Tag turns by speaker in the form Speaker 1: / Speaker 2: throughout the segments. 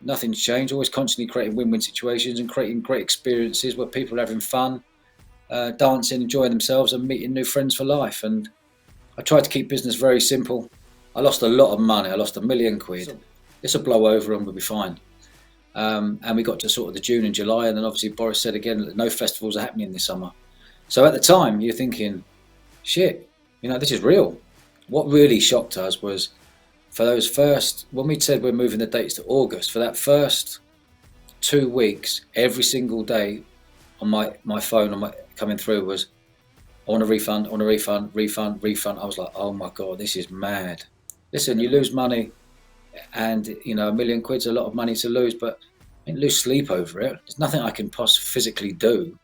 Speaker 1: nothing's changed. Always constantly creating win-win situations and creating great experiences where people are having fun, dancing, enjoying themselves, and meeting new friends for life. And I tried to keep business very simple. I lost a lot of money. I lost £1 million. This will blow over and we'll be fine. And we got to sort of the June and July, and then obviously Boris said again that no festivals are happening this summer. So at the time, you're thinking, shit, this is real. What really shocked us was for those first, when we said we're moving the dates to August, for that first 2 weeks, every single day on my phone, coming through was, I want a refund, refund. I was like, oh my God, this is mad. Listen, you lose money, and £1 million is a lot of money to lose, but I didn't lose sleep over it. There's nothing I can physically do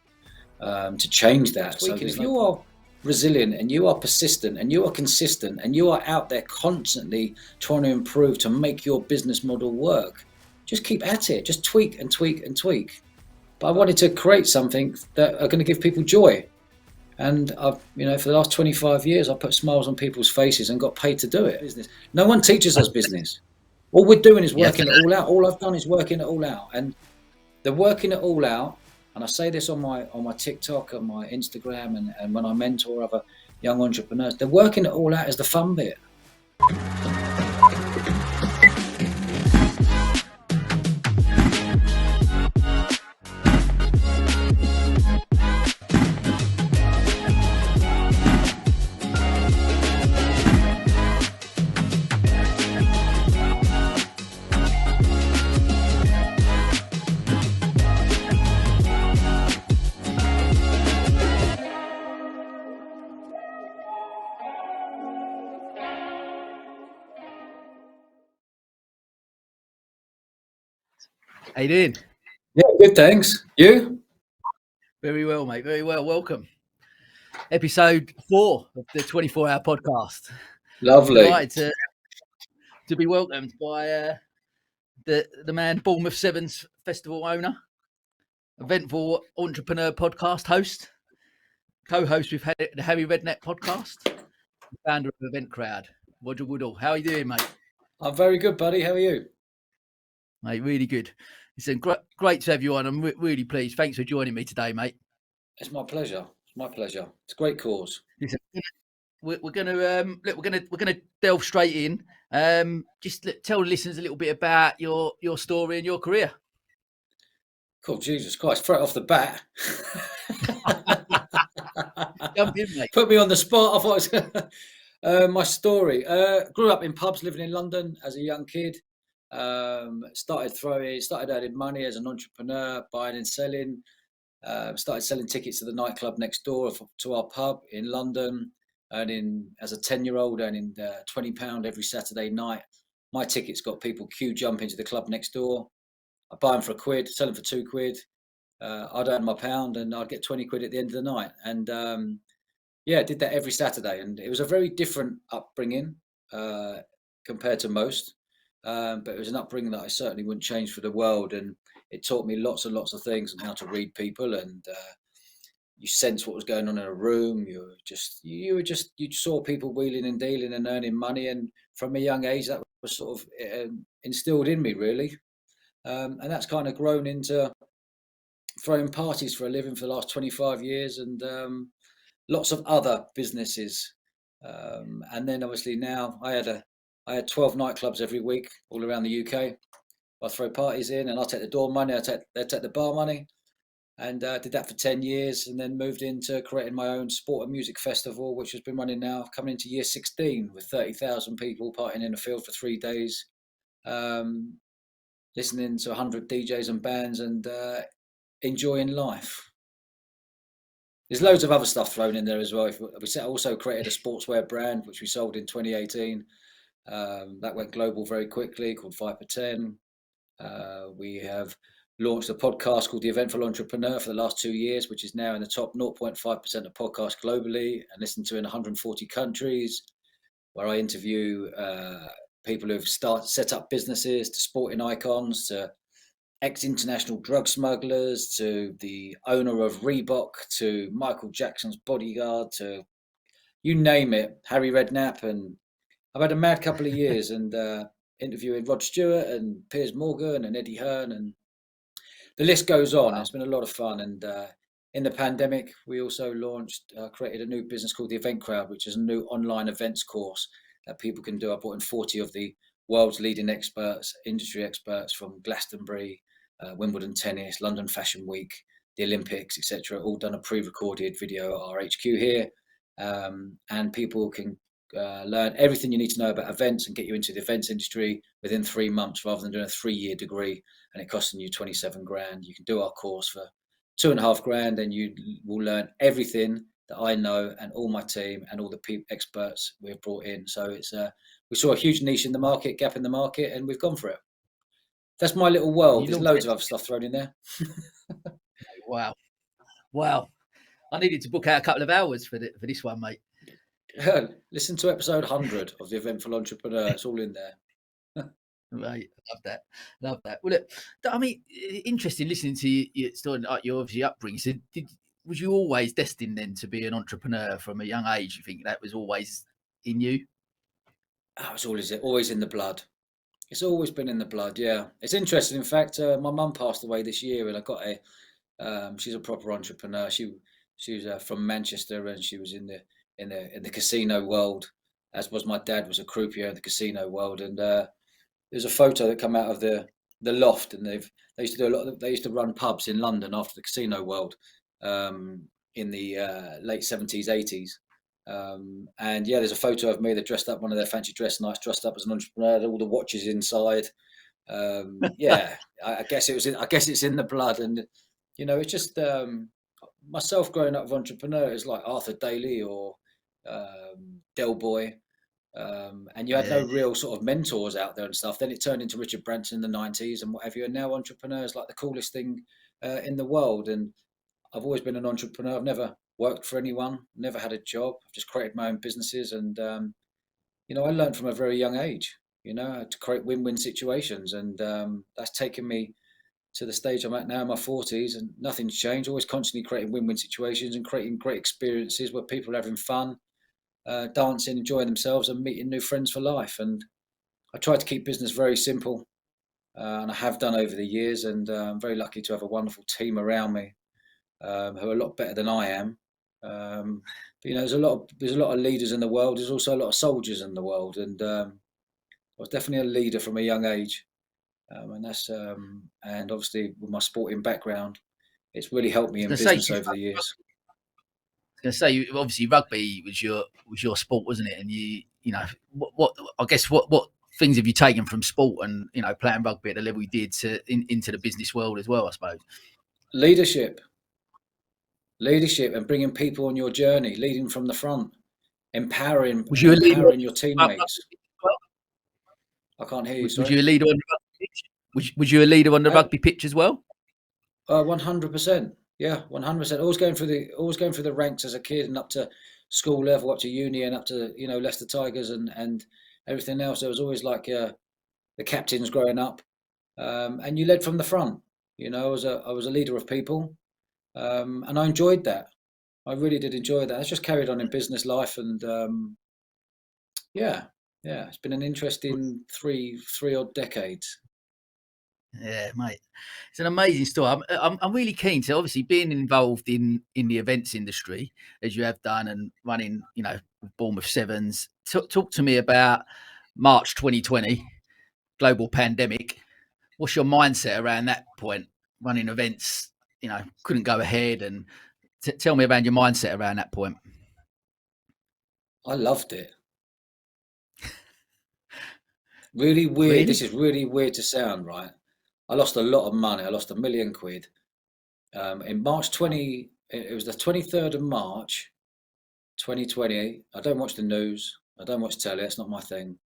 Speaker 1: to change that. So if you are resilient and you are persistent and you are consistent and you are out there constantly trying to improve to make your business model work, just keep at it. Just tweak and tweak and tweak. But I wanted to create something that are going to give people joy. And I've, for the last 25 years, I put smiles on people's faces and got paid to do it. No one teaches us business. All we're doing is working it all out. All I've done is working it all out. And the working it all out, and I say this on my TikTok and my Instagram and when I mentor other young entrepreneurs, the working it all out is the fun bit.
Speaker 2: How you doing?
Speaker 1: Yeah, good, thanks. You?
Speaker 2: Very well, mate. Very well. Welcome. Episode 4 of the 24-hour podcast.
Speaker 1: Lovely.
Speaker 2: Delighted to be welcomed by the man, Bournemouth Sevens festival owner, Eventful Entrepreneur Podcast host, co-host with the Harry Redknapp Podcast, founder of Event Crowd, Roger Woodall. How are you doing, mate?
Speaker 1: I'm very good, buddy. How are you?
Speaker 2: Mate, really good. It's great to have you on. I'm really pleased. Thanks for joining me today, mate.
Speaker 1: It's my pleasure. It's my pleasure. It's a great cause.
Speaker 2: Listen, we're gonna delve straight in. Tell the listeners a little bit about your story and your career.
Speaker 1: Cool, Jesus Christ! Straight off the bat,
Speaker 2: Jump in, mate.
Speaker 1: Put me on the spot. I thought it was my story. Grew up in pubs, living in London as a young kid. Started earning money as an entrepreneur, buying and selling. Started selling tickets to the nightclub next door to our pub in London, earning as a 10-year-old earning £20 every Saturday night. My tickets got people queue jump into the club next door. I'd buy them for £1, sell them for £2. I'd earn my £1 and I'd get £20 at the end of the night. And did that every Saturday. And it was a very different upbringing compared to most. But it was an upbringing that I certainly wouldn't change for the world, and it taught me lots and lots of things and how to read people, and you sense what was going on in a room. You saw people wheeling and dealing and earning money, and from a young age that was sort of instilled in me, really, and that's kind of grown into throwing parties for a living for the last 25 years, and lots of other businesses, and then obviously now I had 12 nightclubs every week all around the UK. I throw parties in and I take the door money, they take the bar money, and did that for 10 years, and then moved into creating my own sport and music festival, which has been running now, coming into year 16 with 30,000 people partying in the field for 3 days, listening to 100 DJs and bands and enjoying life. There's loads of other stuff thrown in there as well. We also created a sportswear brand, which we sold in 2018. That went global very quickly, called 5 for 10. We have launched a podcast called The Eventful Entrepreneur for the last 2 years, which is now in the top 0.5% of podcasts globally and listened to in 140 countries, where I interview people who've set up businesses, to sporting icons, to ex-international drug smugglers, to the owner of Reebok, to Michael Jackson's bodyguard, to you name it, Harry Redknapp. And I've had a mad couple of years, and interviewing Rod Stewart and Piers Morgan and Eddie Hearn, and the list goes on.
Speaker 2: Wow.
Speaker 1: It's been a lot of fun. And in the pandemic, we also created a new business called the Event Crowd, which is a new online events course that people can do. I brought in 40 of the world's leading experts, industry experts from Glastonbury, Wimbledon tennis, London Fashion Week, the Olympics, etc. All done a pre-recorded video at our HQ here. And people can learn everything you need to know about events and get you into the events industry within 3 months, rather than doing a 3-year degree and it costing you 27 grand. You can do our course for 2.5 grand, and you will learn everything that I know and all my team and all the experts we've brought in. So it's we saw a huge niche in the market, gap in the market, and we've gone for it. That's my little world. There's loads of other stuff thrown in there.
Speaker 2: Wow. I needed to book out a couple of hours for this one, mate.
Speaker 1: Listen to episode 100 of the Eventful Entrepreneur. It's all in there.
Speaker 2: Right, love that. Well, look, I mean, interesting listening to your story, your obviously upbringing. So, was you always destined then to be an entrepreneur from a young age? You think that was always in you?
Speaker 1: Oh, it's always in the blood. It's always been in the blood. Yeah, it's interesting. In fact, my mum passed away this year, and I got she's a proper entrepreneur. She was from Manchester, and she was in the casino world, as was my dad, was a croupier in the casino world. And there's a photo that come out of the loft, and they used to do a lot. They used to run pubs in London after the casino world in the late 70s, 80s. And yeah, there's a photo of me that dressed up one of their fancy dress nights, dressed up as an entrepreneur, all the watches inside. Yeah, I guess it's in the blood. And it's just myself growing up with entrepreneurs like Arthur Daly or Del Boy. And you had no real sort of mentors out there and stuff. Then it turned into Richard Branson in the 90s and what have you. And now entrepreneurs like the coolest thing in the world. And I've always been an entrepreneur. I've never worked for anyone, never had a job. I've just created my own businesses. And, I learned from a very young age, to create win-win situations. And that's taken me to the stage I'm at now in my 40s, and nothing's changed. Always constantly creating win-win situations and creating great experiences where people are having fun, dancing, enjoying themselves, and meeting new friends for life. And I try to keep business very simple, and I have done over the years. And I'm very lucky to have a wonderful team around me who are a lot better than I am. But, there's a lot of leaders in the world. There's also a lot of soldiers in the world, and I was definitely a leader from a young age. And that's and obviously with my sporting background, it's really helped me in business over the years.
Speaker 2: I was going to say, obviously, rugby was your sport, wasn't it? And what I guess what things have you taken from sport and playing rugby at the level you did into the business world as well? I suppose
Speaker 1: leadership, and bringing people on your journey, leading from the front, empowering your teammates. I can't hear you. Sorry.
Speaker 2: Was you a leader on the rugby pitch? Was you a leader on the rugby pitch as well?
Speaker 1: 100%. Yeah, 100%. Always going through the ranks as a kid and up to school level, up to uni, and up to Leicester Tigers and everything else. There was always like the captains growing up, and you led from the front. I was a leader of people, and I enjoyed that. I really did enjoy that. It's just carried on in business life, and yeah, it's been an interesting three odd decades.
Speaker 2: Yeah, mate, it's an amazing story. I'm really keen to, obviously, being involved in the events industry as you have done and running, Bournemouth Sevens. Talk to me about March 2020, global pandemic. What's your mindset around that point? Running events, couldn't go ahead, and tell me about your mindset around that point.
Speaker 1: I loved it. Really weird. Really? This is really weird to sound, right? I lost a lot of money. I lost £1 million. In March 20, it was the 23rd of March, 2020. I don't watch the news. I don't watch telly. It's not my thing.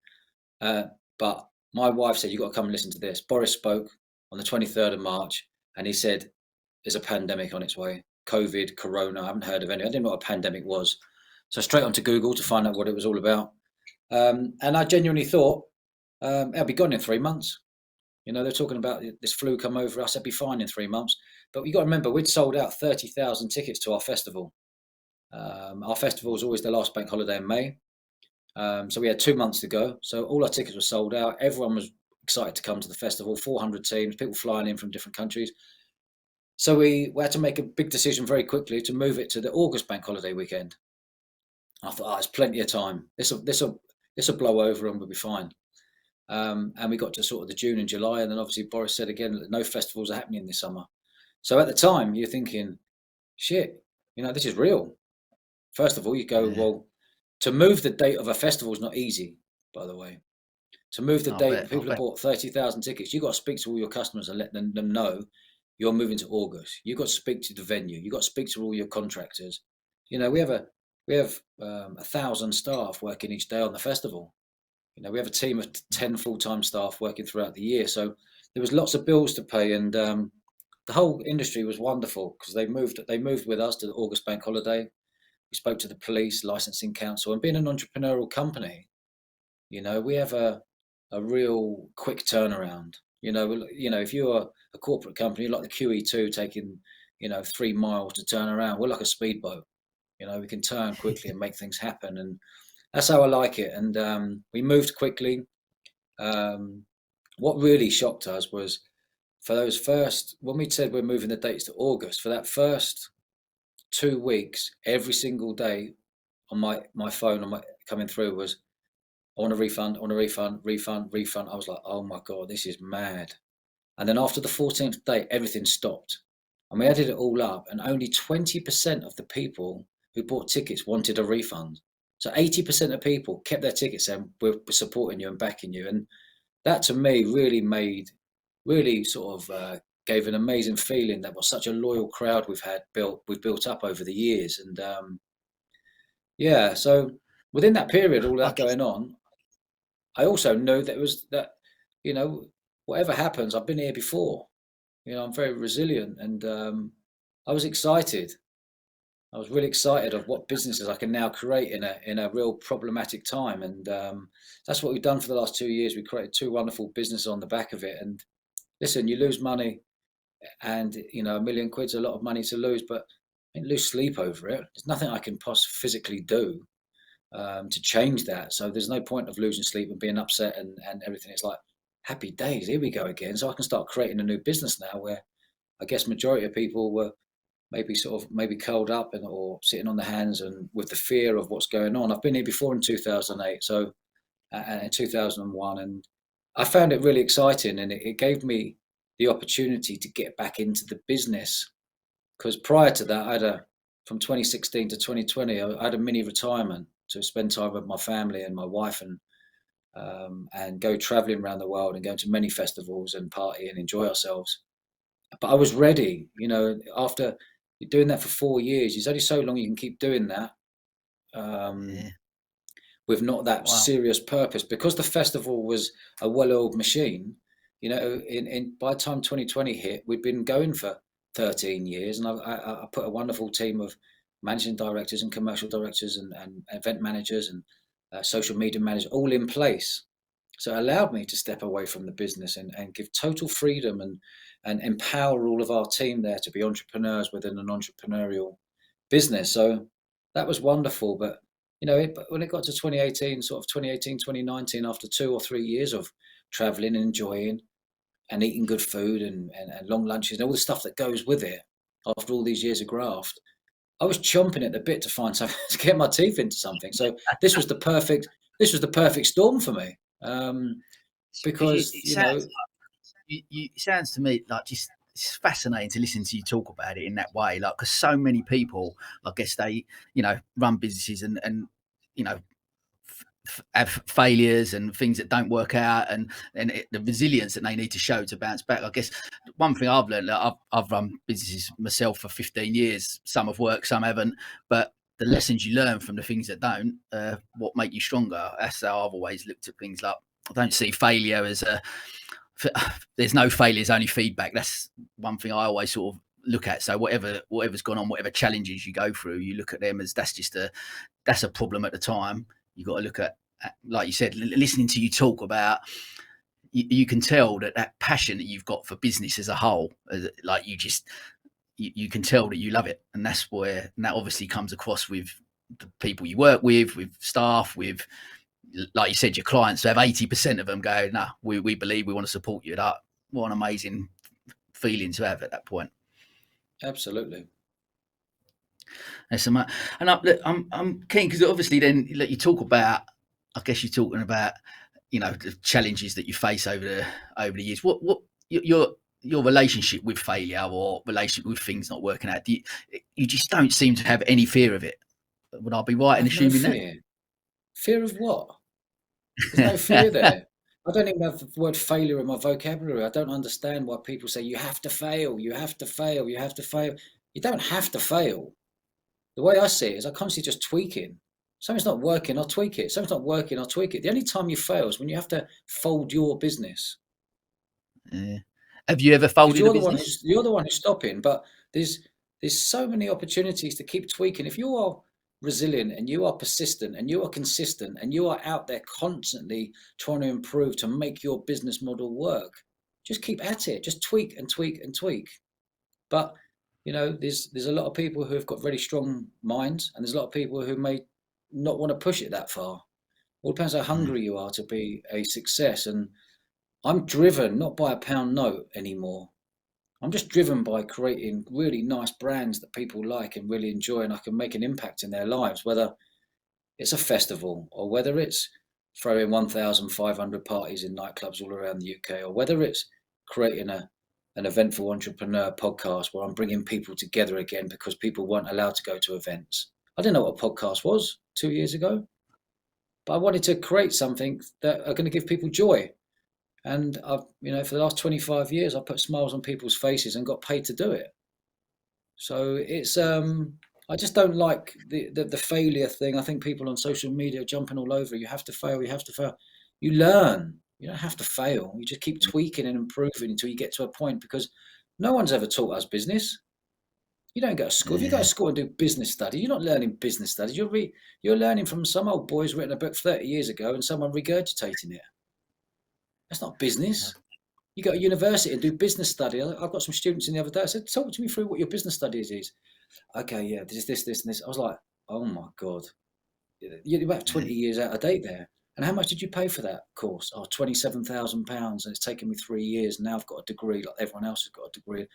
Speaker 1: But my wife said, "You've got to come and listen to this." Boris spoke on the 23rd of March, and he said, "There's a pandemic on its way. COVID, Corona. I haven't heard of any. I didn't know what a pandemic was." So straight onto Google to find out what it was all about. And I genuinely thought, it'll be gone in 3 months. They're talking about this flu come over us. It'd be fine in 3 months. But you got to remember, we'd sold out 30,000 tickets to our festival. Our festival is always the last bank holiday in May. So we had 2 months to go. So all our tickets were sold out. Everyone was excited to come to the festival. 400 teams, people flying in from different countries. So we had to make a big decision very quickly to move it to the August bank holiday weekend. I thought, there's plenty of time. This'll blow over and we'll be fine. And we got to sort of the June and July, and then obviously Boris said again that no festivals are happening this summer. So at the time, you're thinking, shit, this is real. First of all, you go, well, to move the date of a festival is not easy, by the way. To move the date, people have bought 30,000 tickets. You've got to speak to all your customers and let them know you're moving to August. You've got to speak to the venue. You've got to speak to all your contractors. We have 1,000 staff working each day on the festival. We have a team of 10 full-time staff working throughout the year. So there was lots of bills to pay, and the whole industry was wonderful because they moved with us to the August bank holiday. We spoke to the police, licensing council, and being an entrepreneurial company, we have a real quick turnaround. If you're a corporate company like the QE2 taking 3 miles to turn around, we're like a speedboat. We can turn quickly and make things happen, and that's how I like it. And we moved quickly. What really shocked us was for those first, when we said we're moving the dates to August, for that first 2 weeks, every single day on my phone coming through was, I want a refund, refund. I was like, oh my God, this is mad. And then after the 14th day, everything stopped. And we added it all up, and only 20% of the people who bought tickets wanted a refund. So 80% of people kept their tickets saying, we're supporting you and backing you. And that to me really sort of gave an amazing feeling that was such a loyal crowd we've built up over the years. And so within that period, all that going on, I also know that whatever happens, I've been here before. I'm very resilient, and I was excited. I was really excited of what businesses I can now create in a real problematic time. And that's what we've done for the last 2 years. We created 2 wonderful businesses on the back of it. And listen, you lose money, and £1 million quid's a lot of money to lose, but I didn't lose sleep over it. There's nothing I can physically do to change that. So there's no point of losing sleep and being upset and everything. It's like, happy days, here we go again. So I can start creating a new business now where I guess majority of people were maybe curled up or sitting on their hands and with the fear of what's going on. I've been here before in 2008, so and in 2001, and I found it really exciting, and it gave me the opportunity to get back into the business, because prior to that, from 2016 to 2020, I had a mini retirement to spend time with my family and my wife, and go traveling around the world and go to many festivals and party and enjoy ourselves. But I was ready, after you're doing that for 4 years, there's only so long you can keep doing that with not that serious purpose, because the festival was a well-oiled machine. By the time 2020 hit, we'd been going for 13 years, and I put a wonderful team of managing directors and commercial directors and event managers and social media managers all in place. So it allowed me to step away from the business and give total freedom and empower all of our team there to be entrepreneurs within an entrepreneurial business. So that was wonderful. But, when it got to 2018, 2019, after 2 or 3 years of traveling and enjoying and eating good food and long lunches and all the stuff that goes with it, after all these years of graft, I was chomping at the bit to find something to get my teeth into something. So this was the perfect storm for me. Because
Speaker 2: it sounds to me like just it's fascinating to listen to you talk about it in that way, like, because so many people, I guess they run businesses and have failures and things that don't work out, and the resilience that they need to show to bounce back. I guess one thing I've learned, that I've run businesses myself for 15 years. Some have worked, some haven't, but the lessons you learn from the things that don't, what make you stronger. That's how I've always looked at things. Like, I don't see failure as there's no failure, there's only feedback. That's one thing I always sort of look at. So whatever's gone on, whatever challenges you go through, you look at them as that's a problem at the time. You've got to look at, like you said, listening to you talk about, you can tell that passion that you've got for business as a whole, like you can tell that you love it. And that obviously comes across with the people you work with staff, with like you said, your clients have 80% of them go, no, we believe, we want to support you. That, what an amazing feeling to have at that point.
Speaker 1: Absolutely.
Speaker 2: That's and I'm keen, because obviously then you talk about, I guess you're talking about, the challenges that you face over the years. What your relationship with failure, or relationship with things not working out, you just don't seem to have any fear of it. Would I be right in assuming
Speaker 1: no fear. Fear of what? There's no fear there. I don't even have the word failure in my vocabulary. I don't understand why people say you have to fail, you have to fail, you have to fail. You don't have to fail. The way I see it is I'm constantly just tweaking. Something's not working, I'll tweak it. Something's not working, I'll tweak it. The only time you fail is when you have to fold your business.
Speaker 2: Have you ever folded a business?
Speaker 1: You're the one who's stopping, but there's so many opportunities to keep tweaking. If you are resilient and you are persistent and you are consistent and you are out there constantly trying to improve to make your business model work, just keep at it. Just tweak and tweak and tweak. But there's a lot of people who have got very strong minds, and there's a lot of people who may not want to push it that far. All depends how hungry you are to be a success. And I'm driven not by a pound note anymore. I'm just driven by creating really nice brands that people like and really enjoy, and I can make an impact in their lives, whether it's a festival or whether it's throwing 1,500 parties in nightclubs all around the UK, or whether it's creating an Eventful Entrepreneur podcast where I'm bringing people together again because people weren't allowed to go to events. I didn't know what a podcast was 2 years ago, but I wanted to create something that are going to give people joy. And I've, for the last 25 years, I put smiles on people's faces and got paid to do it. So it's, I just don't like the failure thing. I think people on social media are jumping all over. You have to fail. You have to fail. You learn. You don't have to fail. You just keep tweaking and improving until you get to a point, because no one's ever taught us business. You don't go to school. If you go to school and do business studies, you're not learning business studies. You're learning from some old boy who's written a book 30 years ago and someone regurgitating it. That's not business. You go to university and do business study. I've got some students in the other day. I said, talk to me through what your business studies is. Okay, yeah, this, and this. I was like, oh my God. You're about 20 years out of date there. And how much did you pay for that course? Oh, £27,000. And it's taken me 3 years. Now I've got a degree, like everyone else has got a degree.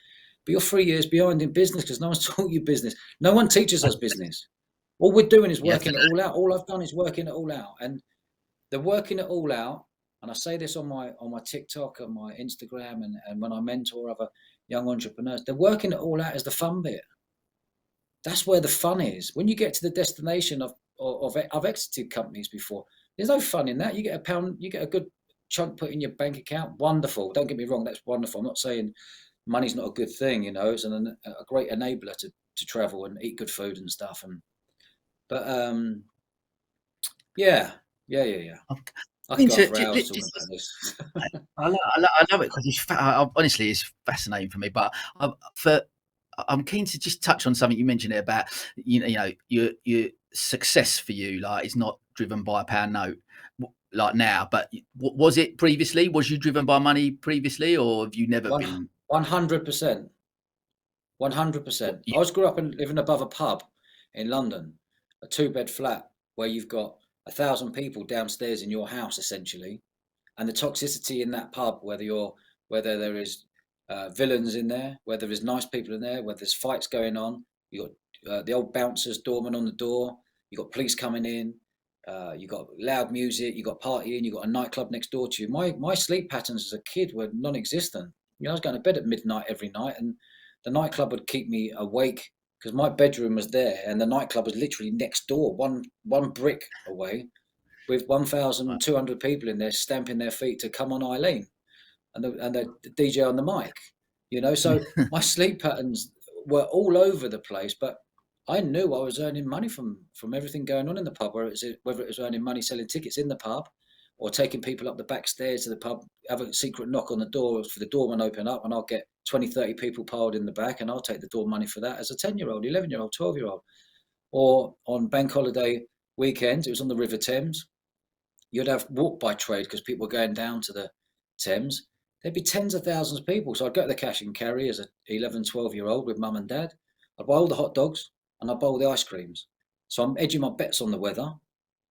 Speaker 1: But you're 3 years behind in business because no one's taught you business. No one teaches us business. All we're doing is working it all out. All I've done is working it all out. And the working it all out, and I say this on my TikTok and my Instagram, and when I mentor other young entrepreneurs, the working it all out is the fun bit. That's where the fun is. When you get to the destination I've exited companies before, there's no fun in that. You get a pound, you get a good chunk put in your bank account. Wonderful. Don't get me wrong, that's wonderful. I'm not saying money's not a good thing. It's a great enabler to travel and eat good food and stuff. Yeah. I could go for hours talking about this.
Speaker 2: I love it because honestly, it's fascinating for me. But I'm keen to just touch on something you mentioned there about your success for you, like, is not driven by a pound note like now. But was it previously? Was you driven by money previously, or have you never been?
Speaker 1: 100%. 100%. I grew up living above a pub in London, a 2-bed flat where you've got 1,000 people downstairs in your house, essentially, and the toxicity in that pub, whether there is villains in there, whether there's nice people in there, whether there's fights going on, you got the old bouncers, doorman on the door, you got police coming in, you got loud music, you got partying, you got a nightclub next door to you. My sleep patterns as a kid were non-existent. I was going to bed at midnight every night, and the nightclub would keep me awake because my bedroom was there and the nightclub was literally next door, one brick away, with 1,200 people in there stamping their feet to "Come On Eileen," and the DJ on the mic. So my sleep patterns were all over the place, but I knew I was earning money from everything going on in the pub, whether it was earning money selling tickets in the pub or taking people up the back stairs to the pub, have a secret knock on the door for the doorman open up, and I'll get 20, 30 people piled in the back, and I'll take the door money for that as a 10-year-old, 11-year-old, 12-year-old. Or on bank holiday weekends, it was on the River Thames. You'd have walk by trade because people were going down to the Thames. There'd be tens of thousands of people. So I'd go to the cash and carry as an 11, 12-year-old with mum and dad. I'd buy all the hot dogs and I'd buy all the ice creams. So I'm edging my bets on the weather.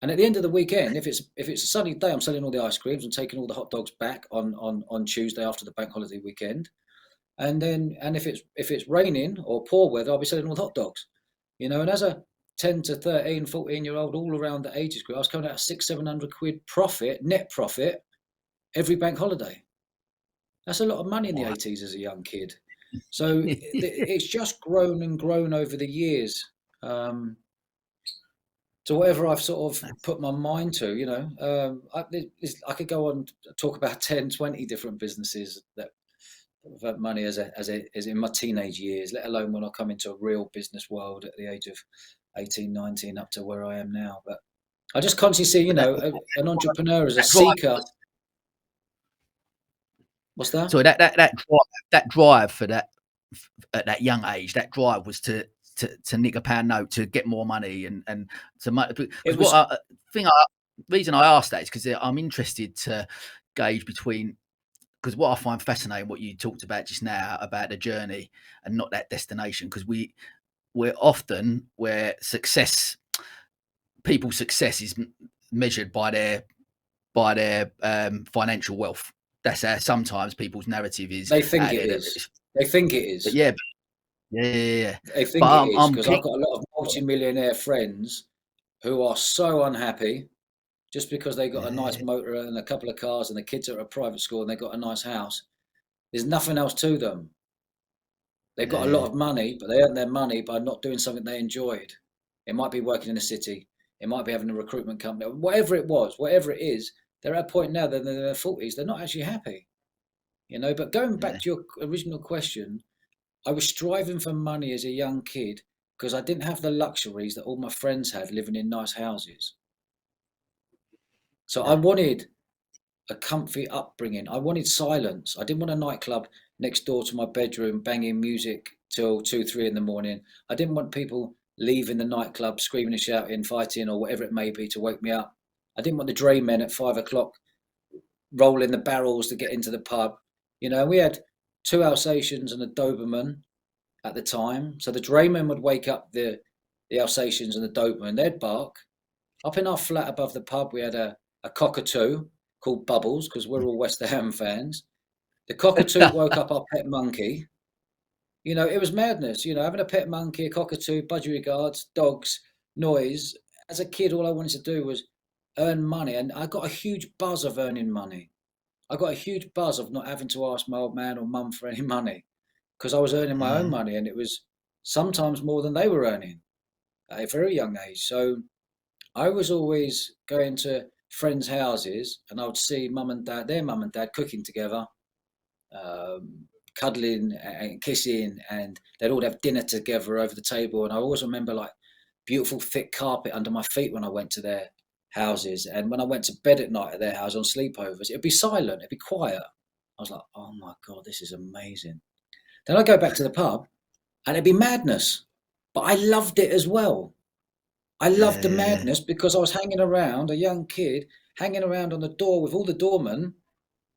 Speaker 1: And at the end of the weekend, if it's a sunny day, I'm selling all the ice creams and taking all the hot dogs back on Tuesday after the bank holiday weekend. And if it's raining or poor weather, I'll be selling all the hot dogs. And as a 10 to 13, 14-year-old, all around the ages group, I was coming out at 600-700 quid net profit every bank holiday. That's a lot of money in the 80s as a young kid. So it's just grown and grown over the years. So whatever I've sort of put my mind to, I could go on talk about 10, 20 different businesses that have had money as in my teenage years, let alone when I come into a real business world at the age of 18, 19, up to where I am now. But I just constantly see, an entrepreneur as a seeker. What's that?
Speaker 2: So that drive for that at that young age, that drive was to nick a pound note, to get more money, and to reason I asked that is because I'm interested to gauge between, because what I find fascinating, what you talked about just now about the journey and not that destination, because we're often where people's success is measured by their financial wealth. That's how sometimes people's narrative is.
Speaker 1: They think it is. They think it is.
Speaker 2: But yeah.
Speaker 1: They think it is, because I've got a lot of multi-millionaire friends who are so unhappy just because they got a nice motor and a couple of cars and the kids are at a private school and they got a nice house. There's nothing else to them. They've got a lot of money, but they earn their money by not doing something they enjoyed. It might be working in a city. It might be having a recruitment company. Whatever it is, they're at a point now that they're in their 40s. They're not actually happy, But going back to your original question, I was striving for money as a young kid because I didn't have the luxuries that all my friends had living in nice houses. So I wanted a comfy upbringing. I wanted silence. I didn't want a nightclub next door to my bedroom banging music till 2, 3 in the morning. I didn't want people leaving the nightclub screaming and shouting, fighting, or whatever it may be to wake me up. I didn't want the dray men at 5 o'clock rolling the barrels to get into the pub. We had 2 Alsatians and a Doberman at the time. So the draymen would wake up the Alsatians and the Doberman. They'd bark. Up in our flat above the pub, we had a cockatoo called Bubbles, because we're all West Ham fans. The cockatoo woke up our pet monkey. It was madness. Having a pet monkey, a cockatoo, budgerigards, dogs, noise. As a kid, all I wanted to do was earn money. And I got a huge buzz of earning money. I got a huge buzz of not having to ask my old man or mum for any money, because I was earning my own money, and it was sometimes more than they were earning at a very young age. So I was always going to friends' houses, and I would see their mum and dad cooking together, cuddling and kissing, and they'd all have dinner together over the table. And I always remember like beautiful thick carpet under my feet when I went to their houses. And when I went to bed at night at their house on sleepovers, it'd be silent, it'd be quiet. I was like, oh my God, this is amazing. Then I'd go back to the pub and it'd be madness, but I loved it as well. I loved the madness because I was hanging around, a young kid, hanging around on the door with all the doormen.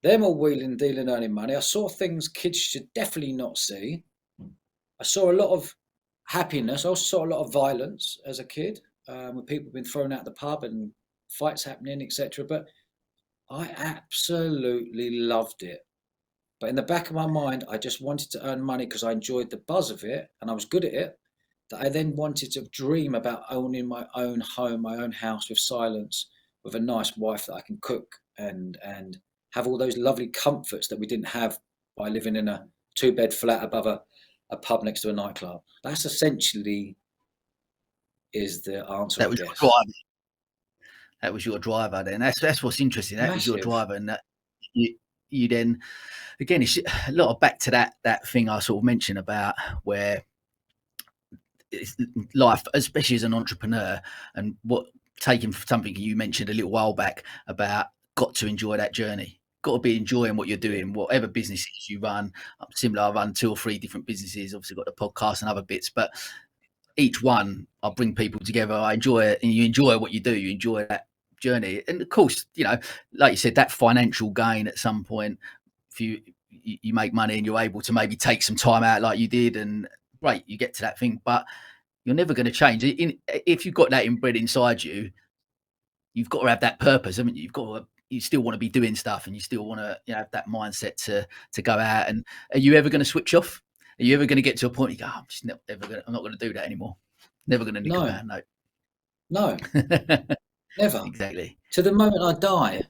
Speaker 1: Them all wheeling, dealing, earning money. I saw things kids should definitely not see. I saw a lot of happiness. I also saw a lot of violence as a kid, with people being thrown out the pub and fights happening, etc. But I absolutely loved it. But in the back of my mind, I just wanted to earn money because I enjoyed the buzz of it and I was good at it. That I then wanted to dream about owning my own home, my own house with silence, with a nice wife that I can cook and have all those lovely comforts that we didn't have by living in a 2-bed flat above a pub next to a nightclub. That's essentially is the answer.
Speaker 2: That was your driver. That was your driver then. That's what's interesting. That was your driver, and that you then, again, it's a lot of back to that thing I sort of mentioned about where life, especially as an entrepreneur, and what taking something you mentioned a little while back about got to enjoy that journey, got to be enjoying what you're doing, whatever businesses you run. Similar, I run 2 or 3 different businesses, obviously got the podcast and other bits, but each one I bring people together. I enjoy it, and you enjoy what you do. You enjoy that journey, and of course, like you said, that financial gain at some point, if you make money and you're able to maybe take some time out like you did, and great, you get to that thing, but you're never going to change. If you've got that inbred inside you, you've got to have that purpose, haven't you? You still want to be doing stuff, and you still want to have that mindset to go out. And are you ever going to switch off? Are you ever going to get to a point you go, I'm not going to do that anymore. Never going to nick a bad note.
Speaker 1: No, never.
Speaker 2: Exactly.
Speaker 1: To the moment I die,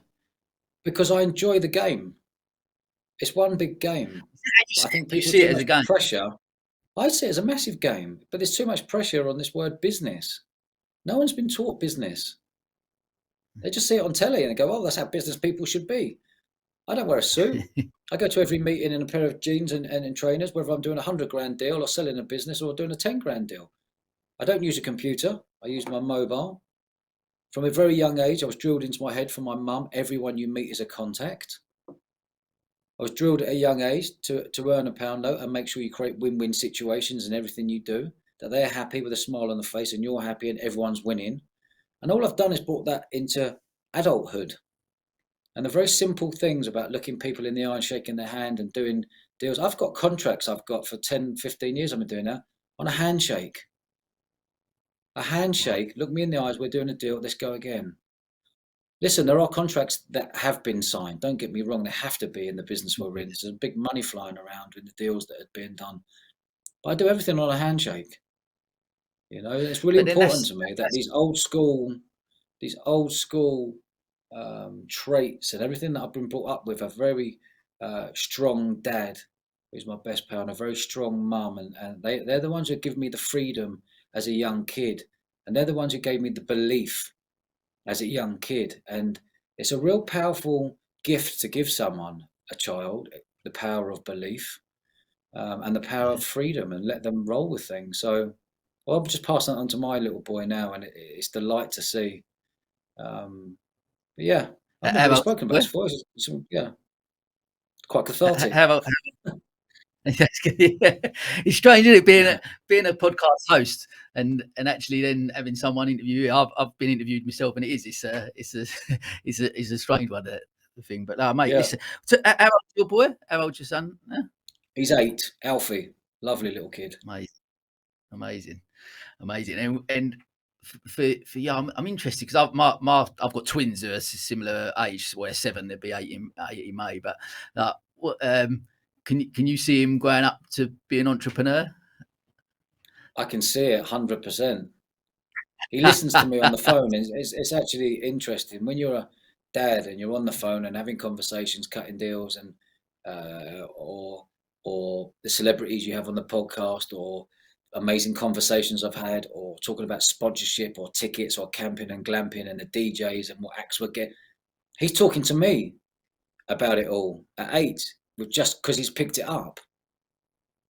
Speaker 1: because I enjoy the game. It's one big game. I think people see it as a game. Pressure. I see it as a massive game, but there's too much pressure on this word business. No one's been taught business. They just see it on telly and they go, "Oh, that's how business people should be." I don't wear a suit. I go to every meeting in a pair of jeans and trainers, whether I'm doing a 100 grand deal or selling a business or doing a 10 grand deal. I don't use a computer. I use my mobile. From a very young age, I was drilled into my head from my mum, everyone you meet is a contact. I was drilled at a young age to earn a pound note and make sure you create win-win situations in everything you do, that they're happy with a smile on the face and you're happy and everyone's winning. And all I've done is brought that into adulthood. And the very simple things about looking people in the eye and shaking their hand and doing deals. I've got contracts I've got for 10, 15 years I've been doing that on a handshake. A handshake, look me in the eyes, we're doing a deal, let's go again. Listen, there are contracts that have been signed. Don't get me wrong, they have to be in the business we're in. There's big money flying around in the deals that are being done. But I do everything on a handshake. It's really important to me that these old school traits and everything that I've been brought up with, a very strong dad, who's my best pal, and a very strong mum. And they're the ones who give me the freedom as a young kid. And they're the ones who gave me the belief as a young kid. And it's a real powerful gift to give someone, a child, the power of belief and the power of freedom, and let them roll with things. So I'm just passing that on to my little boy now, and it's the light to see. But yeah, I've never really spoken about this before. It's quite cathartic.
Speaker 2: It's strange, isn't it, being a podcast host and actually then having someone interview you. I've been interviewed myself, and it's a strange one, the thing. But no, mate, how old's your boy? How old's your son? Yeah.
Speaker 1: He's 8, Alfie, lovely little kid.
Speaker 2: Amazing. And for you, I'm interested because I've got twins who are similar age. Where 7, they'll be 8 in May. But what? Can you see him growing up to be an entrepreneur?
Speaker 1: I can see it 100%. He listens to me on the phone. It's actually interesting when you're a dad and you're on the phone and having conversations, cutting deals, and or the celebrities you have on the podcast, or amazing conversations I've had, or talking about sponsorship or tickets or camping and glamping and the DJs and what acts we'll get. He's talking to me about it all at 8. Just because he's picked it up,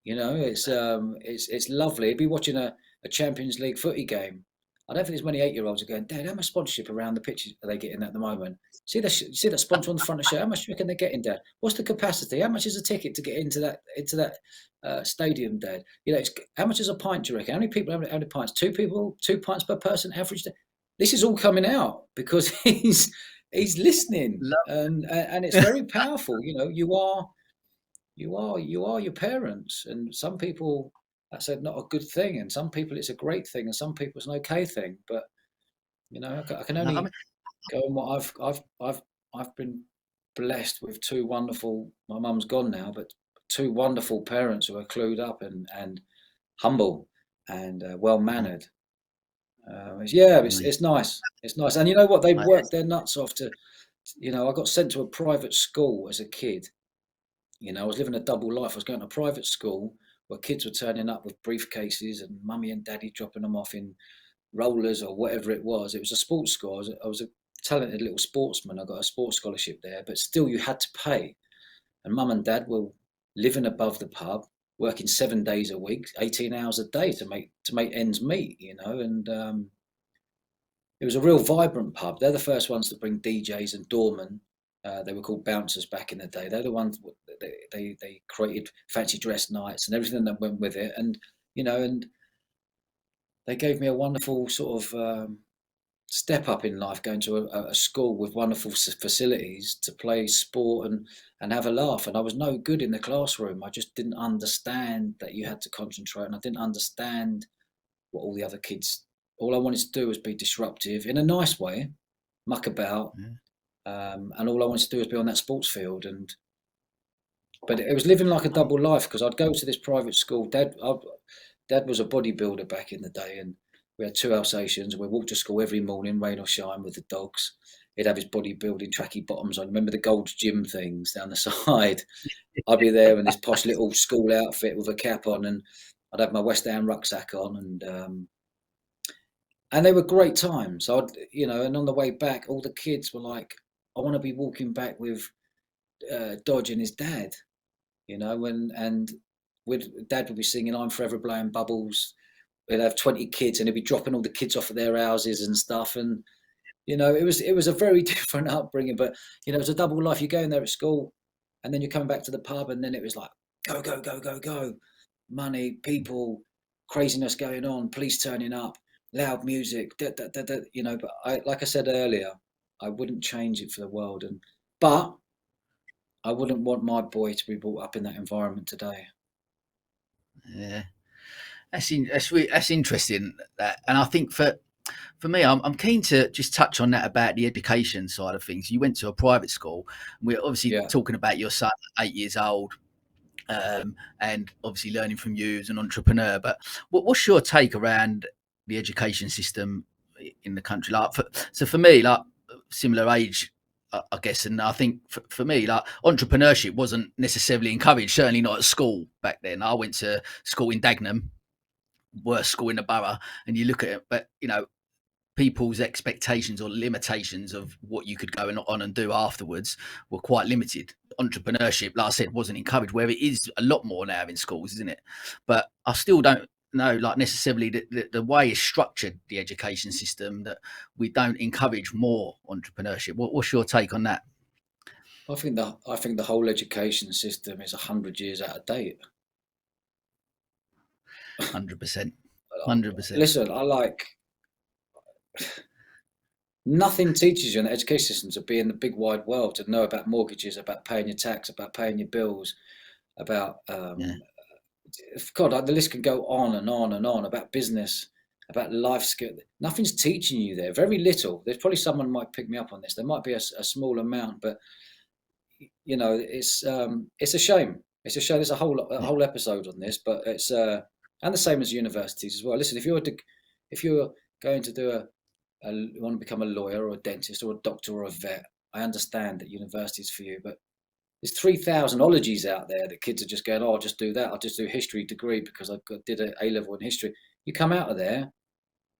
Speaker 1: it's lovely. He'd be watching a Champions League footy game. I don't think there's many 8-year-olds are going, "Dad, how much sponsorship around the pitches are they getting at the moment? See that sponsor on the front of the shirt? How much do you reckon they're getting, Dad? What's the capacity? How much is a ticket to get into that stadium, Dad? How much is a pint, do you reckon? How many people? How many pints? 2 people, 2 pints per person, average. This is all coming out because he's listening, and it's very powerful. You are your parents, and some people that's not a good thing, and some people it's a great thing, and some people it's an okay thing. But I can only go on what I've been blessed with 2 wonderful. My mum's gone now, but 2 wonderful parents who are clued up and humble and well mannered. It's nice. It's nice, and you know what? They worked their nuts off to. I got sent to a private school as a kid. I was living a double life. I was going to a private school where kids were turning up with briefcases and mummy and daddy dropping them off in rollers or whatever it was. It was a sports school. I was a talented little sportsman. I got a sports scholarship there, but still you had to pay. And mum and dad were living above the pub, working 7 days a week, 18 hours a day to make ends meet, and it was a real vibrant pub. They're the first ones to bring DJs and doormen. They were called bouncers back in the day. They're the ones they created fancy dress nights and everything that went with it. And and they gave me a wonderful sort of step up in life, going to a school with wonderful facilities to play sport and have a laugh. And I was no good in the classroom. I just didn't understand that you had to concentrate, and I didn't understand what all the other kids. All I wanted to do was be disruptive in a nice way. muck about, and all I wanted to do was be on that sports field. But it was living like a double life, because I'd go to this private school. Dad was a bodybuilder back in the day, and we had 2 Alsatians. We walked to school every morning, rain or shine, with the dogs. He'd have his bodybuilding tracky bottoms on. Remember the Gold's Gym things down the side? I'd be there in this posh little school outfit with a cap on, and I'd have my West Ham rucksack on, and they were great times. And on the way back, all the kids were like, "I want to be walking back with Dodge and his dad," and Dad would be singing "I'm Forever Blowing Bubbles." We'd have 20 kids, and he'd be dropping all the kids off at their houses and stuff. And it was a very different upbringing. But it was a double life. You're going there at school, and then you're coming back to the pub, and then it was like go, go, go, go, go, money, people, craziness going on, police turning up, loud music, da, da, da, da, But like I said earlier, I wouldn't change it for the world, but I wouldn't want my boy to be brought up in that environment today.
Speaker 2: Yeah, that's interesting. And I think for me, I'm keen to just touch on that about the education side of things. You went to a private school. We're obviously talking about your son, 8 years old, and obviously learning from you as an entrepreneur. But what's your take around the education system in the country? So for me, like similar age, I guess, and I think for me, like entrepreneurship wasn't necessarily encouraged. Certainly not at school back then. I went to school in Dagenham, worst school in the borough, and you look at it, but people's expectations or limitations of what you could go on and do afterwards were quite limited. Entrepreneurship, like I said, wasn't encouraged, where it is a lot more now in schools, isn't it? But I still don't know, like necessarily the way it's structured, the education system, that we don't encourage more entrepreneurship. What's your take on that?
Speaker 1: I think the whole education system is 100 years out of date.
Speaker 2: 100%.
Speaker 1: Listen, nothing teaches you in the education system to be in the big wide world, to know about mortgages, about paying your tax, about paying your bills, about God, the list can go on and on and on, about business, about life skill. Nothing's teaching you there. Very little. There's probably someone might pick me up on this. There might be a small amount, but it's a shame. It's a shame. There's a whole episode on this, but it's and the same as universities as well. Listen, if you're going to you want to become a lawyer or a dentist or a doctor or a vet, I understand that university is for you, but there's 3,000 ologies out there that kids are just going, "Oh, I'll just do that. I'll just do a history degree because I did an A-level in history." You come out of there,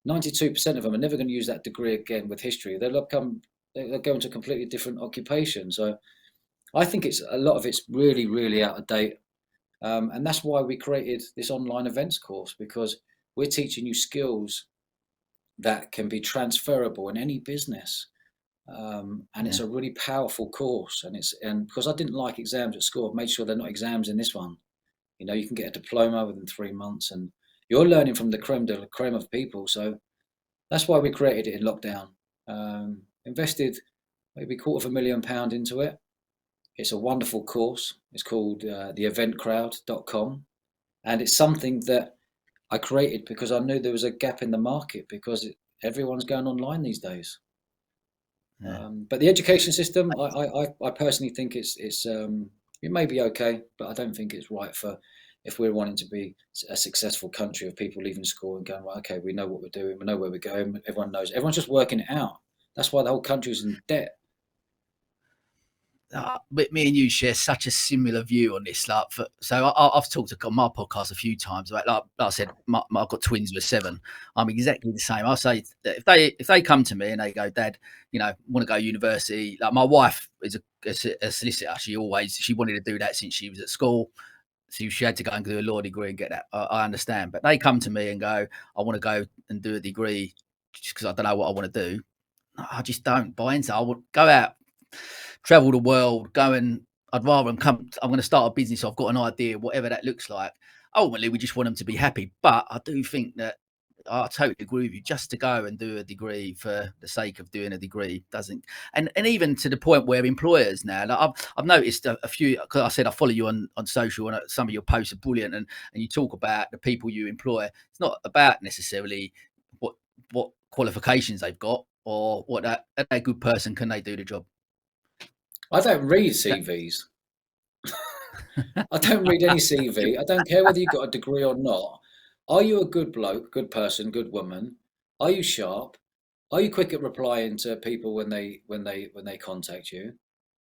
Speaker 1: 92% of them are never going to use that degree again with history. They'll go into a completely different occupation. So I think a lot of it's really, really out of date. And that's why we created this online events course, because we're teaching you skills that can be transferable in any business. And it's a really powerful course. And because I didn't like exams at school, I've made sure they're not exams in this one. You can get a diploma within 3 months, and you're learning from the creme de la creme of people. So that's why we created it in lockdown. Invested maybe £250,000 into it. It's a wonderful course. It's called theeventcrowd.com. And it's something that I created because I knew there was a gap in the market, because everyone's going online these days. But the education system, I personally think it may be okay, but I don't think it's right for, if we're wanting to be a successful country of people leaving school and going, "Right, okay, we know what we're doing, we know where we're going." Everyone knows. Everyone's just working it out. That's why the whole country's in debt.
Speaker 2: Me and you share such a similar view on this. I've talked on my podcast a few times about, like I said, I've got twins with 7. I'm exactly the same. I say that if they come to me and they go, "Dad, want to go to university," like my wife is a solicitor. She wanted to do that since she was at school. So she had to go and do a law degree and get that. I understand, but they come to me and go, "I want to go and do a degree just because I don't know what I want to do." I just don't buy into it. I would go out, travel the world, I'd rather I'm going to start a business. I've got an idea, whatever that looks like. Ultimately, we just want them to be happy. But I do think that I totally agree with you. Just to go and do a degree for the sake of doing a degree doesn't, and even to the point where employers now, like I've noticed a few, because I said I follow you on social, and some of your posts are brilliant, and you talk about the people you employ. It's not about necessarily what qualifications they've got. or what? Are they a good person? Can they do the job?
Speaker 1: I don't read CVs. I don't read any CV. I don't care whether you've got a degree or not. Are you a good bloke, good person, good woman? Are you sharp? Are you quick at replying to people when they contact you?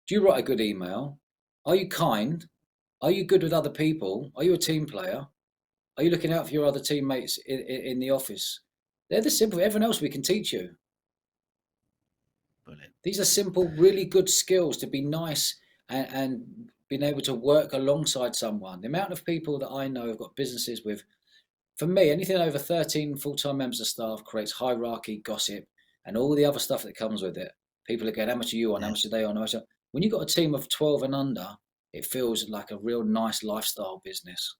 Speaker 1: Do you write a good email? Are you kind? Are you good with other people? Are you a team player? Are you looking out for your other teammates in the office? They're the simple. Everyone else we can teach you.
Speaker 2: Brilliant.
Speaker 1: These are simple, really good skills to be nice and being able to work alongside someone. The amount of people that I know have got businesses with, for me, anything over 13 full-time members of staff creates hierarchy, gossip, and all the other stuff that comes with it. People are going, how much are you on? How much are they on? When you've got a team of 12 and under, it feels like a real nice lifestyle business.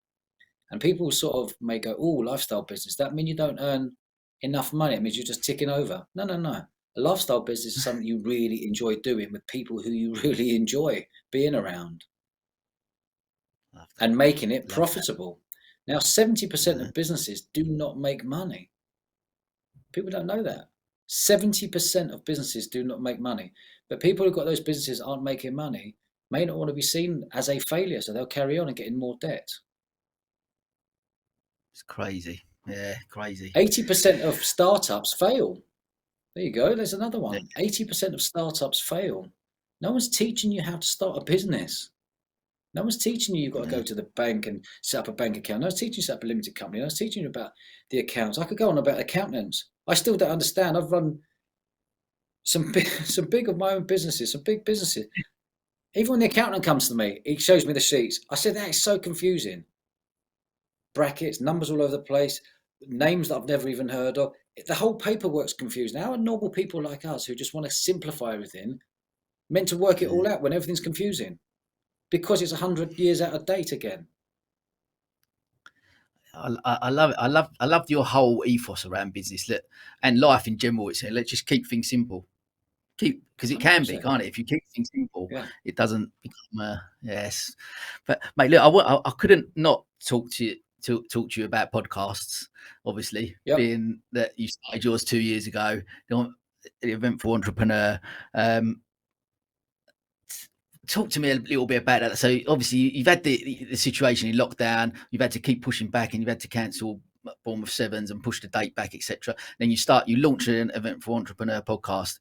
Speaker 1: And people sort of may go, oh, lifestyle business. That mean you don't earn enough money? It means you're just ticking over. No. A lifestyle business is something you really enjoy doing with people who you really enjoy being around and making it profitable. Now, 70% of businesses do not make money. People don't know that. 70% of businesses do not make money. But people who've got those businesses aren't making money may not want to be seen as a failure, so they'll carry on and get in more debt.
Speaker 2: It's crazy. Yeah, crazy.
Speaker 1: 80% of startups fail. There you go. There's another one. 80% of startups fail. No one's teaching you how to start a business. No one's teaching you you've got to go to the bank and set up a bank account. No one's teaching you to set up a limited company. No one's teaching you about the accounts. I could go on about accountants. I still don't understand. I've run some big of my own businesses, some big businesses. Even when the accountant comes to me, he shows me the sheets. I said, that is so confusing. Brackets, numbers all over the place, names that I've never even heard of. The whole paperwork's confusing. How are normal people like us who just want to simplify everything meant to work it all out when everything's confusing? Because it's 100 years out of date again.
Speaker 2: I love it. I love your whole ethos around business and life in general. It's let's just keep things simple. Because it can
Speaker 1: 100%.
Speaker 2: be, can't it? If you keep things simple, it doesn't become yes. But mate, look, I couldn't not talk to you about podcasts. Obviously, being that you started yours 2 years ago, the Eventful Entrepreneur. Talk to me a little bit about that. So obviously you've had the situation in lockdown, you've had to keep pushing back and you've had to cancel Bournemouth Sevens and push the date back, etc. Then you launch an Eventful Entrepreneur podcast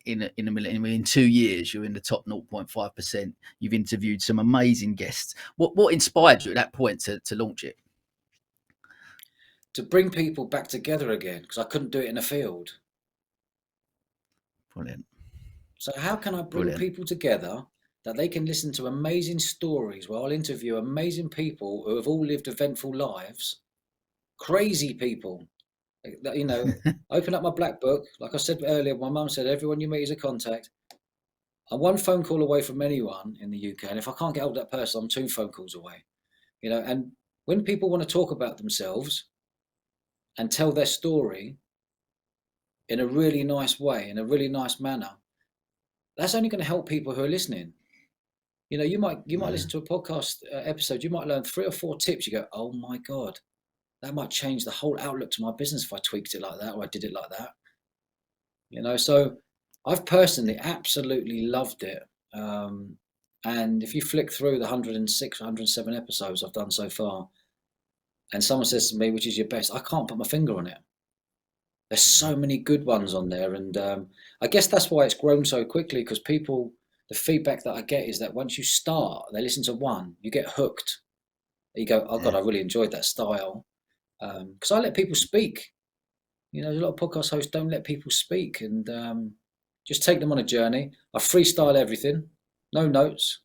Speaker 2: in 2 years, you're in the top 0.5%. You've interviewed some amazing guests. What inspired you at that point to launch it?
Speaker 1: To bring people back together again, because I couldn't do it in a field.
Speaker 2: Brilliant.
Speaker 1: So how can I bring people together that they can listen to amazing stories where I'll interview amazing people who have all lived eventful lives, crazy people, you know, open up my black book. Like I said earlier, my mum said, everyone you meet is a contact. I'm one phone call away from anyone in the UK. And if I can't get hold of that person, I'm 2 phone calls away, you know, and when people want to talk about themselves and tell their story in a really nice way, in a really nice manner, that's only going to help people who are listening. You know, you might listen to a podcast episode, you might learn 3 or 4 tips. You go, oh my God, that might change the whole outlook to my business if I tweaked it like that or I did it like that. You know, so I've personally absolutely loved it. And if you flick through the 106, 107 episodes I've done so far, and someone says to me, which is your best, I can't put my finger on it. There's so many good ones on there. And I guess that's why it's grown so quickly, because the feedback that I get is that once you start, they listen to one, you get hooked. You go, oh God, I really enjoyed that style. Because I let people speak. You know, a lot of podcast hosts don't let people speak, and just take them on a journey. I freestyle everything, no notes,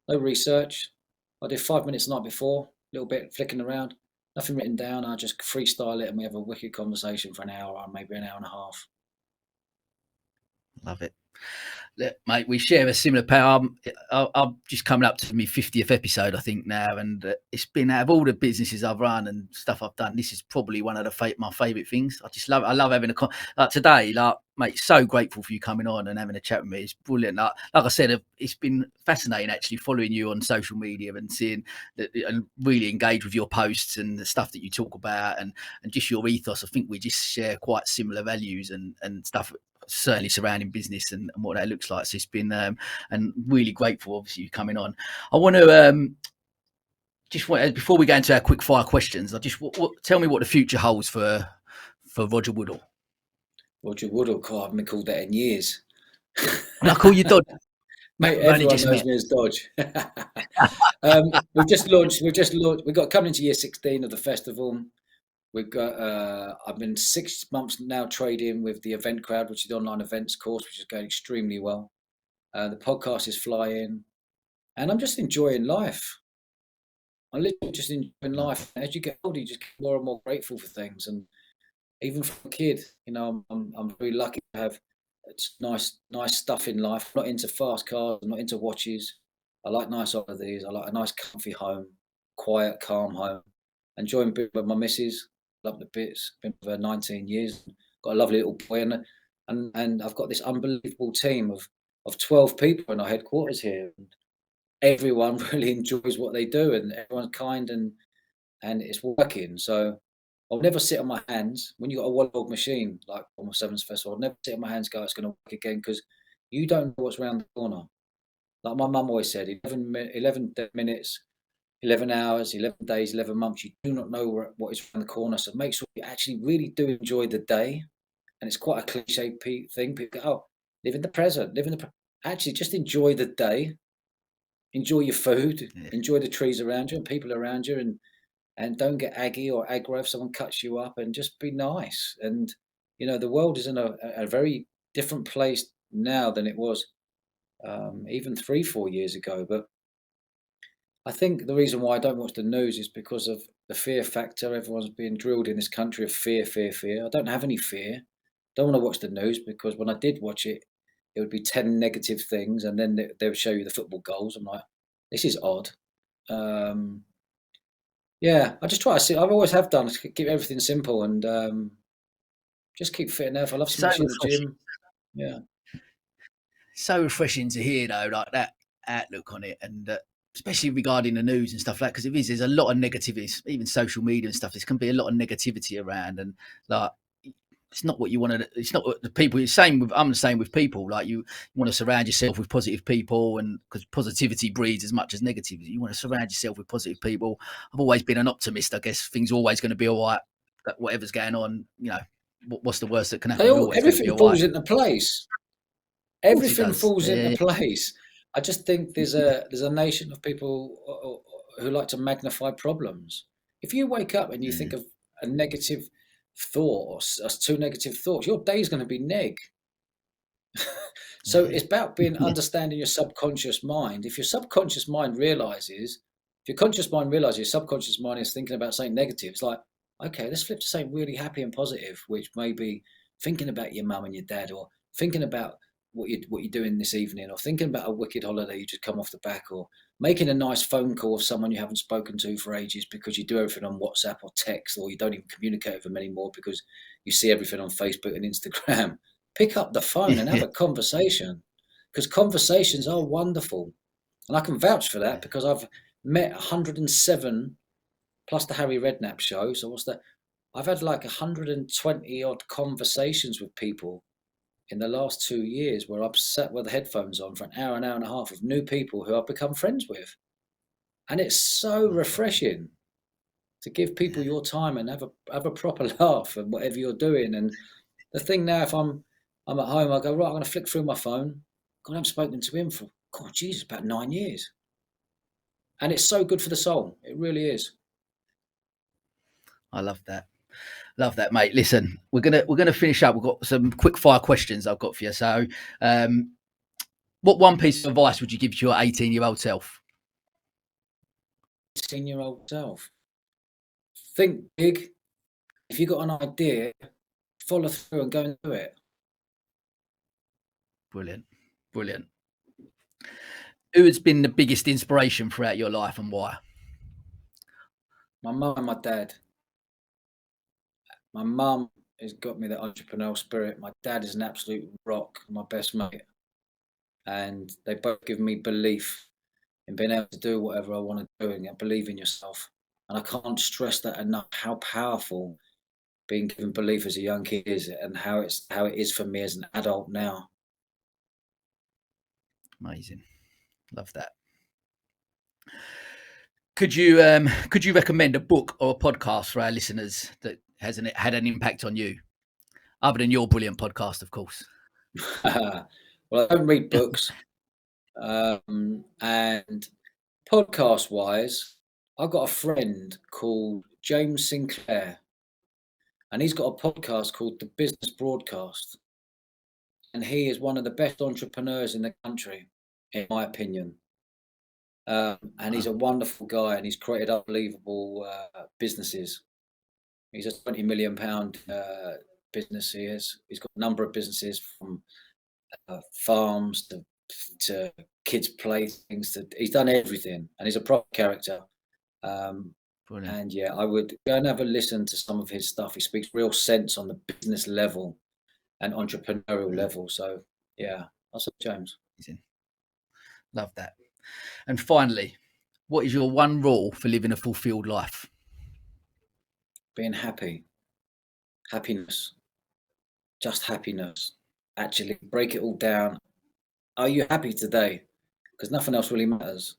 Speaker 1: no research. I did 5 minutes the night before, a little bit flicking around, nothing written down. I just freestyle it, and we have a wicked conversation for an hour, or maybe an hour and a half.
Speaker 2: Love it. Look, mate, we share a similar power. I'm just coming up to my 50th episode, I think, now, and it's been, out of all the businesses I've run and stuff I've done, this is probably one of my favourite things. I love having like today, like, mate, so grateful for you coming on and having a chat with me. It's brilliant. Like I said, it's been fascinating actually following you on social media and seeing that, and really engage with your posts and the stuff that you talk about and just your ethos. I think we just share quite similar values and stuff certainly surrounding business and what that looks like. So it's been and really grateful, obviously, you coming on. I want to before we go into our quick fire questions, I just tell me what the future holds for Roger Woodall.
Speaker 1: Roger Woodall, God, I've been called that in years.
Speaker 2: And I call you Dodge.
Speaker 1: Mate, everyone knows me as Dodge. We've just launched. We've got coming into year 16 of the festival. We've got. I've been 6 months now trading with the Event Crowd, which is the online events course, which is going extremely well. The podcast is flying, and I'm just enjoying life. I'm literally just enjoying life. As you get older, you just get more and more grateful for things, and even from a kid, I'm very lucky to have nice stuff in life. I'm not into fast cars. I'm not into watches. I like nice holidays. I like a nice comfy home, quiet, calm home. Enjoying being with my missus. Love the bits. Been with her 19 years. Got a lovely little boy, and I've got this unbelievable team of 12 people in our headquarters here. And everyone really enjoys what they do, and everyone's kind, and it's working. So I'll never sit on my hands. When you've got a well-oiled machine like Bournemouth Sevens Festival, I'll never sit on my hands, go, it's going to work again, because you don't know what's around the corner. Like my mum always said, 11 minutes, 11 hours, 11 days, 11 months, you do not know what is around the corner. So make sure you actually really do enjoy the day. And it's quite a cliche thing. People go, oh, live in the present, actually just enjoy the day. Enjoy your food, enjoy the trees around you and people around you, and don't get aggy or aggro if someone cuts you up, and just be nice. And, the world is in a very different place now than it was even 3-4 years ago. But I think the reason why I don't watch the news is because of the fear factor. Everyone's being drilled in this country of fear, fear, fear. I don't have any fear. Don't want to watch the news, because when I did watch it, it would be 10 negative things, and then they would show you the football goals. I'm like, this is odd. Yeah, I just try to see. I've always have done, keep everything simple, and just keep fit enough. I love smashing the gym. Yeah,
Speaker 2: so refreshing to hear though, like that outlook on it, and especially regarding the news and stuff like that, because there's a lot of negativity, even social media and stuff. There can be a lot of negativity around, and like it's not what you want to. It's not what the people. I'm the same with people. Like you want to surround yourself with positive people, and because positivity breeds as much as negativity. You want to surround yourself with positive people. I've always been an optimist. I guess things are always going to be all right. Whatever's going on, what's the worst that can happen?
Speaker 1: everything falls into place. Everything falls into
Speaker 2: Yeah.
Speaker 1: place. I just think there's a nation of people who like to magnify problems. If you wake up and you think of a negative thought or 2 negative thoughts, your day's going to be neg. So it's about understanding your subconscious mind. If your subconscious mind realizes, your subconscious mind is thinking about something negative, it's like, okay, let's flip to something really happy and positive, which may be thinking about your mum and your dad, or thinking about what you're doing this evening, or thinking about a wicked holiday you just come off the back, or making a nice phone call with someone you haven't spoken to for ages, because you do everything on WhatsApp or text, or you don't even communicate with them anymore because you see everything on Facebook and Instagram. Pick up the phone and have a conversation, because conversations are wonderful. And I can vouch for that, because I've met 107 plus the Harry Redknapp Show. So I've had like 120 odd conversations with people in the last 2 years, where I've sat with the headphones on for an hour and a half with new people who I've become friends with. And it's so refreshing to give people your time and have a proper laugh at whatever you're doing. And the thing now, if I'm at home, I go, right, I'm going to flick through my phone. God, I haven't spoken to him for, God, Jesus, about 9 years. And it's so good for the soul. It really is.
Speaker 2: I love that. Love that, mate. Listen, we're gonna finish up. We've got some quick fire questions I've got for you. So, what one piece of advice would you give to your 18-year-old self?
Speaker 1: 18-year-old self. Think big. If you've got an idea, follow through and go and do it.
Speaker 2: Brilliant. Brilliant. Who has been the biggest inspiration throughout your life, and why?
Speaker 1: My mum and my dad. My mum has got me the entrepreneurial spirit. My dad is an absolute rock, my best mate. And they both give me belief in being able to do whatever I want to do, and believe in yourself. And I can't stress that enough, how powerful being given belief as a young kid is, and how it is for me as an adult now.
Speaker 2: Amazing. Love that. Could you recommend a book or a podcast for our listeners that has had an impact on you, other than your brilliant podcast, of course?
Speaker 1: Well, I don't read books, and podcast wise, I've got a friend called James Sinclair, and he's got a podcast called The Business Broadcast, and he is one of the best entrepreneurs in the country, in my opinion. And he's a wonderful guy, and he's created unbelievable businesses. He's a £20 million business. He's got a number of businesses, from farms to kids' playthings. He's done everything, and he's a proper character. And yeah, I would go and have a listen to some of his stuff. He speaks real sense on the business level and entrepreneurial level. So yeah, that's James.
Speaker 2: Love that. And finally, what is your one rule for living a fulfilled life?
Speaker 1: Being happy. Happiness. Just happiness. Actually, break it all down. Are you happy today? Because nothing else really matters.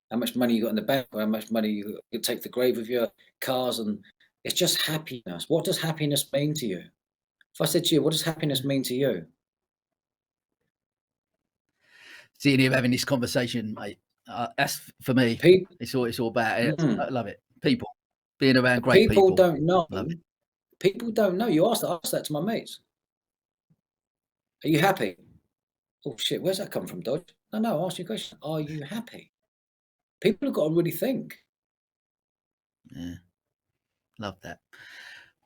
Speaker 1: How much money you got in the bank, or how much money you take the grave of your cars, and it's just happiness. What does happiness mean to you? If I said to you, what does happiness mean to you?
Speaker 2: Seeing you having this conversation, mate, that's for me. It's all about it. I love it. People, being around great people.
Speaker 1: People don't know. People don't know. You ask that to my mates. Are you happy? Oh shit, where's that come from, Dodge? No, ask you a question. Are you happy? People have got to really think.
Speaker 2: Yeah, love that,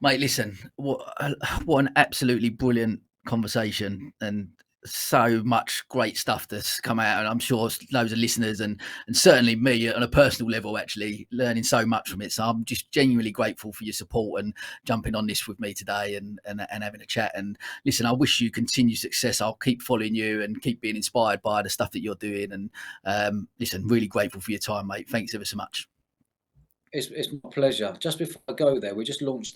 Speaker 2: mate. Listen, what an absolutely brilliant conversation, and so much great stuff that's come out, and I'm sure loads of listeners and certainly me on a personal level actually learning so much from it. So I'm just genuinely grateful for your support and jumping on this with me today and having a chat. And listen, I wish you continued success. I'll keep following you and keep being inspired by the stuff that you're doing. And listen, really grateful for your time, mate. Thanks ever so much.
Speaker 1: It's my pleasure. Just before I go there, we just launched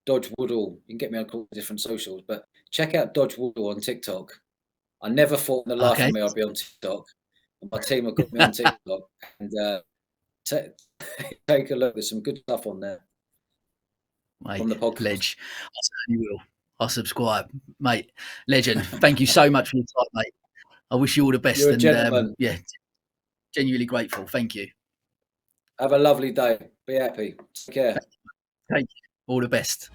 Speaker 1: Dodge Woodall. You can get me on all different socials, but check out Dodge Woodall on TikTok. I never thought in the life of me I'd be on TikTok. My team have got me on TikTok, and take a look. There's some good stuff on there.
Speaker 2: Mate,
Speaker 1: on the podcast.
Speaker 2: Ledge. I certainly will. I'll subscribe, mate. Legend. Thank you so much for your time, mate. I wish you all the best.
Speaker 1: You're a gentleman.
Speaker 2: Yeah, genuinely grateful. Thank you.
Speaker 1: Have a lovely day. Be happy. Take care.
Speaker 2: Thank you. All the best.